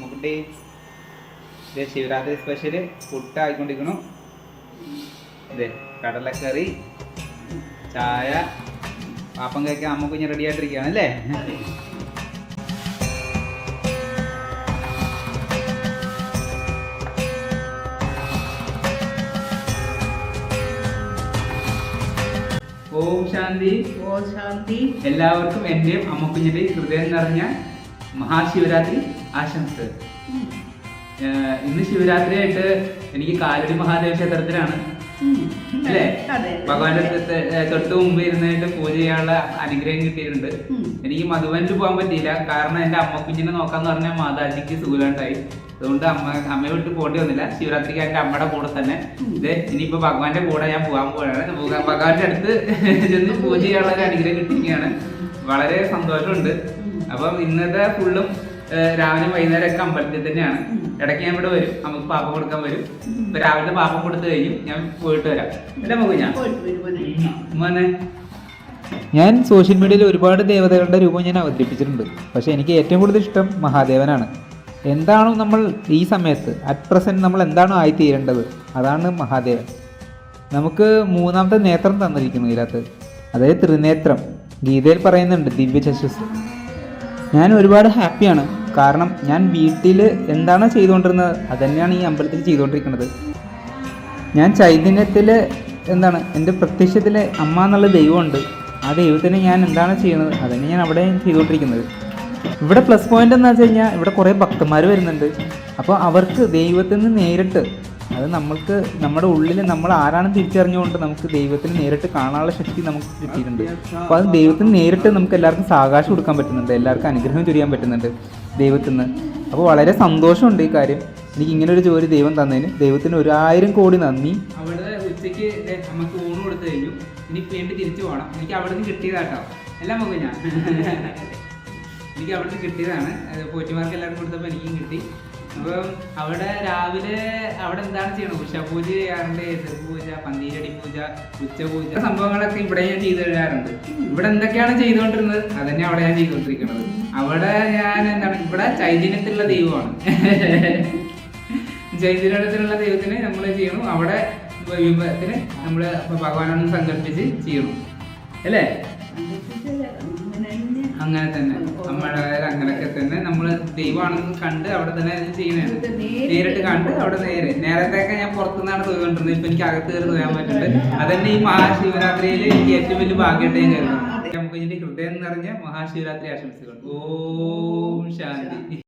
മുക്കുട്ടി ഇത് ശിവരാത്രി സ്പെഷ്യല് പുട്ട് ആയിക്കൊണ്ടിരിക്കണു. ഇത് കടലക്കറി, ചായ, പാപ്പം കഴിക്കാൻ അമ്മ കുഞ്ഞ് റെഡി ആയിട്ടിരിക്കുകയാണ് അല്ലേ? ഓം ശാന്തി. ഓം ശാന്തി. എല്ലാവർക്കും എന്റെയും അമ്മക്കുഞ്ഞിന്റെയും ഹൃദയം നിറഞ്ഞ മഹാശിവരാത്രി ആശംസകൾ. ഇന്ന് ശിവരാത്രിയായിട്ട് എനിക്ക് കാലടി മഹാദേവ ക്ഷേത്രത്തിലാണ് അല്ലേ? ഭഗവാന്റെ തൊട്ട് മുമ്പ് ഇരുന്നിട്ട് പൂജ ചെയ്യാനുള്ള അനുഗ്രഹം കിട്ടിയിട്ടുണ്ട്. എനിക്ക് മധുവനിൽ പോകാൻ പറ്റിയില്ല, കാരണം എന്റെ അമ്മക്കുഞ്ഞിനെ നോക്കാന്ന് പറഞ്ഞാൽ മാതാജിക്ക് സുഖമുണ്ടായി. അതുകൊണ്ട് അമ്മയെ വിട്ട് പോകേണ്ടി വന്നില്ല. ശിവരാത്രിക്ക് എന്റെ അമ്മയുടെ കൂടെ തന്നെ ഇത് ഇനിയിപ്പോ ഭഗവാന്റെ കൂടെ ഞാൻ പോകാൻ പോവുകയാണ്. ഭഗവാന്റെ അടുത്ത് ചെന്ന് പൂജ ചെയ്യാനുള്ള ഒരു അനുഗ്രഹം കിട്ടിയിരിക്കുകയാണ്. വളരെ സന്തോഷമുണ്ട്. അപ്പം ഇന്നത്തെ ഫുള്ളും രാവിലെ വൈകുന്നേരം ഒക്കെ അമ്പലത്തിൽ തന്നെയാണ്. ഇടയ്ക്ക് ഞാൻ ഇവിടെ വരും, നമുക്ക് പാപ്പം കൊടുക്കാൻ വരും. ഇപ്പൊ രാവിലെ പാപ്പം കൊടുത്തു കഴിഞ്ഞു ഞാൻ പോയിട്ട് വരാം. അല്ലേ മകു? ഞാൻ സോഷ്യൽ മീഡിയയിൽ ഒരുപാട് ദേവതകളുടെ രൂപം ഞാൻ അവതരിപ്പിച്ചിട്ടുണ്ട്. പക്ഷെ എനിക്ക് ഏറ്റവും കൂടുതൽ ഇഷ്ടം മഹാദേവനാണ്. എന്താണോ നമ്മൾ ഈ സമയത്ത് അറ്റ് പ്രസന്റ് നമ്മൾ എന്താണോ ആയിത്തീരേണ്ടത് അതാണ് മഹാദേവൻ. നമുക്ക് മൂന്നാമത്തെ നേത്രം തന്നിരിക്കുന്നു ഇതിനകത്ത്, അതായത് ത്രിനേത്രം. ഗീതയിൽ പറയുന്നുണ്ട് ദിവ്യചക്ഷുസ്. ഞാൻ ഒരുപാട് ഹാപ്പിയാണ്, കാരണം ഞാൻ വീട്ടിൽ എന്താണോ ചെയ്തുകൊണ്ടിരുന്നത് അത് തന്നെയാണ് ഈ അമ്പലത്തിൽ ചെയ്തുകൊണ്ടിരിക്കുന്നത്. ഞാൻ ചൈതന്യത്തിൽ എന്താണ് എൻ്റെ പ്രത്യക്ഷത്തിൽ അമ്മ എന്നുള്ള ദൈവമുണ്ട്. ആ ദൈവത്തിന് ഞാൻ എന്താണ് ചെയ്യുന്നത് അതന്നെ ഞാൻ അവിടെ ചെയ്തുകൊണ്ടിരിക്കുന്നത്. ഇവിടെ പ്ലസ് പോയിന്റ് എന്ന് വെച്ച് കഴിഞ്ഞാൽ ഇവിടെ കുറേ ഭക്തന്മാർ വരുന്നുണ്ട്. അപ്പോൾ അവർക്ക് ദൈവത്തിൽ നിന്ന് നേരിട്ട്, അത് നമ്മൾക്ക് നമ്മുടെ ഉള്ളിൽ നമ്മൾ ആരാണെന്ന് തിരിച്ചറിഞ്ഞുകൊണ്ട് നമുക്ക് ദൈവത്തിന് നേരിട്ട് കാണാനുള്ള ശക്തി നമുക്ക് കിട്ടിയിട്ടുണ്ട്. അപ്പോൾ അത് ദൈവത്തിന് നേരിട്ട് നമുക്ക് എല്ലാവർക്കും സാവകാശം കൊടുക്കാൻ പറ്റുന്നുണ്ട്, എല്ലാവർക്കും അനുഗ്രഹം ചൊരിയാൻ പറ്റുന്നുണ്ട് ദൈവത്തിൽ നിന്ന്. അപ്പോൾ വളരെ സന്തോഷമുണ്ട് ഈ കാര്യം. എനിക്ക് ഇങ്ങനെ ഒരു ജോലി ദൈവം തന്നതിന് ദൈവത്തിന് 1000 കോടി നന്ദി. അവിടെ ഉച്ചയ്ക്ക് നമുക്ക് ഊണ് കൊടുത്തു കഴിഞ്ഞു. ഇനി വീണ്ടും തിരിച്ചു പോകണം. എനിക്ക് അവിടെ നിന്ന് കിട്ടിയതാട്ടോ എല്ലാം പോകും. ഞാൻ എനിക്ക് അവിടെ നിന്ന് കിട്ടിയതാണ്. പോറ്റിമാർക്ക് എല്ലാവർക്കും കൊടുത്തപ്പോൾ എനിക്കും കിട്ടി. അപ്പം അവിടെ രാവിലെ അവിടെ എന്താണ് ചെയ്യണം? ഉഷപൂജ ചെയ്യാറുണ്ട്, എതിർപൂജ, പന്തീരടി പൂജ, ഉച്ചപൂജ, സംഭവങ്ങളൊക്കെ ഇവിടെ ഞാൻ ചെയ്തു തരാറുണ്ട്. ഇവിടെ എന്തൊക്കെയാണ് ചെയ്തുകൊണ്ടിരുന്നത് അതന്നെ അവിടെ ഞാൻ ചെയ്തുകൊണ്ടിരിക്കുന്നത്. അവിടെ ഞാൻ എന്താണ്, ഇവിടെ ചൈതന്യത്തിലുള്ള ദൈവമാണ്. ചൈതന്യത്തിലുള്ള ദൈവത്തിന് നമ്മൾ ചെയ്യണം. അവിടെ വിഭവത്തിന് നമ്മൾ ഭഗവാനൊന്ന് സങ്കല്പിച്ച് ചെയ്യണം അല്ലേ? അങ്ങനെ തന്നെ നമ്മുടെ അങ്ങനെയൊക്കെ തന്നെ നമ്മൾ ദൈവമാണെന്ന് കണ്ട് അവിടെ തന്നെ അത് ചെയ്യണതാണ്. നേരിട്ട് കണ്ട് അവിടെ നേരത്തെയൊക്കെ ഞാൻ പുറത്തുനിന്നാണ് തോന്നിക്കൊണ്ടിരുന്നത്. ഇപ്പൊ എനിക്ക് അകത്ത് കയറി തോന്നാൻ പറ്റുന്നുണ്ട്. അതന്നെ ഈ മഹാശിവരാത്രിയിൽ എനിക്ക് ഏറ്റവും വലിയ ഭാഗ്യമായിട്ട് ഞാൻ കരുതുന്നു. നമുക്ക് ഇതിന്റെ ഹൃദയം നിറഞ്ഞ മഹാശിവരാത്രി ആശംസകൾ. ഓം ശാന്തി.